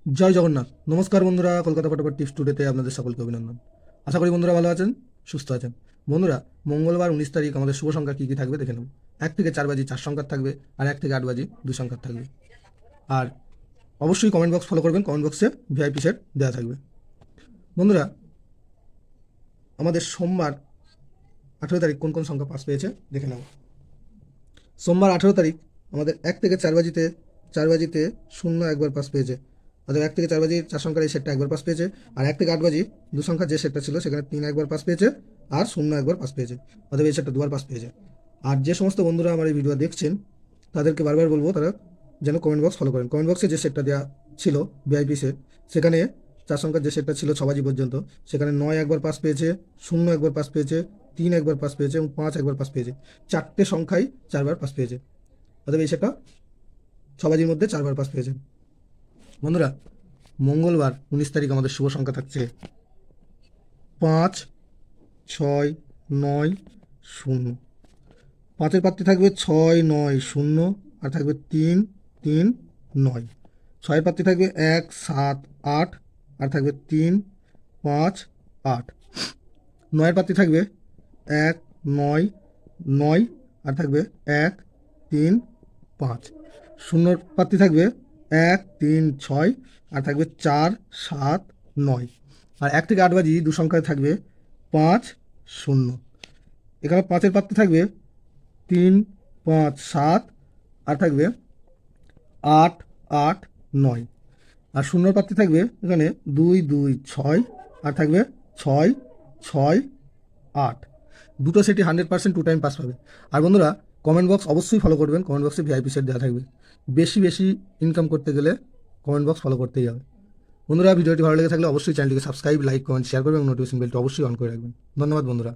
জয় জগন্নাথ। নমস্কার বন্ধুরা, কলকাতা ফটোফট টিপস টুডেতে আপনাদের সকলকে অভিনন্দন। আশা করি বন্ধুরা ভালো আছেন, সুস্থ আছেন। বন্ধুরা, মঙ্গলবার 19 তারিখ আমাদের শুভ সংখ্যা কী কী থাকবে দেখে নেব। 1 থেকে 4 বাজি 4 সংখ্যার থাকবে, আর 1 থেকে 8 বাজি 2 সংখ্যার থাকবে। আর অবশ্যই কমেন্ট বক্স ফলো করবেন, কমেন্ট বক্সে ভিআইপি সেট দেওয়া থাকবে। বন্ধুরা, আমাদের সোমবার 18 তারিখ কোন কোন সংখ্যা পাস পেয়েছে দেখে নেব। সোমবার 18 তারিখ আমাদের 1 থেকে 4 বাজিতে 0 একবার পাস পেয়েছে। অর্থাৎ 1 থেকে 4 বাজি 4 সংখ্যার এই সেটটা একবার পাস পেয়েছে। আর 1 থেকে 8 বাজি 2 সংখ্যার যে সেটটা ছিল সেখানে 3 একবার পাস পেয়েছে, আর 0 একবার পাস পেয়েছে। অর্থাৎ এই সেটটা দুবার পাস পেয়েছে। আর যে সমস্ত বন্ধুরা আমার এই ভিডিও দেখছেন তাদেরকে বারবার বলবো তারা যেন কমেন্ট বক্স ফলো করেন। কমেন্ট বক্সে যে সেটটা দেওয়া ছিল ভিআইপি সেট, সেখানে 4 সংখ্যার যে সেটটা ছিল 6 বাজি পর্যন্ত, সেখানে 9 একবার পাস পেয়েছে, 0 একবার পাস পেয়েছে, 3 একবার পাস পেয়েছে এবং 5 একবার পাস পেয়েছে। 4টে সংখ্যাই 4বার পাস পেয়েছে। অর্থাৎ এই সেটটা 6 বাজির মধ্যে 4বার পাস পেয়েছে। বন্ধুরা, মঙ্গলবার 19 তারিখ আমাদের শুভ সংখ্যা থাকছে 5, 6, 9, 0। 5-এর পাত্রে থাকবে 6, 9, 0, আর থাকবে 3, 3, 9। 6-এর পাত্রে থাকবে 1, 7, 8, আর থাকবে 3, 5, 8। 9-এর পাত্রে থাকবে 1, 9, 9, আর থাকবে 1, 3, 5। 0-র পাত্রে থাকবে 1, 3, 6, আর থাকবে 4, 7, 9। আর 1 থেকে 8 বাজি 2 সংখ্যায় থাকবে 5, 0। এখানে 5-এর পাত্রে থাকবে 3, 5, 7, আর থাকবে 8, 8, 9। আর 0-র পাত্রে থাকবে এখানে 2, 2, 6, আর থাকবে 6, 6, 8। দুটো সেটই 100% 2 টাইম পাস পাবে। আর বন্ধুরা, কমেন্ট বক্স অবশ্যই ফলো করবেন, কমেন্ট বক্সে ভিআইপি সেট দেওয়া থাকবে। বেশি বেশি ইনকাম করতে গেলে কমেন্ট বক্স ফলো করতেই হবে। বন্ধুরা, ভিডিওটি ভালো লেগে থাকলে অবশ্যই চ্যানেলটিকে সাবস্ক্রাইব, লাইক, কমেন্ট, শেয়ার করবেন এবং নোটিফিকেশন বেলটি অবশ্যই অন করে রাখবেন। ধন্যবাদ বন্ধুরা।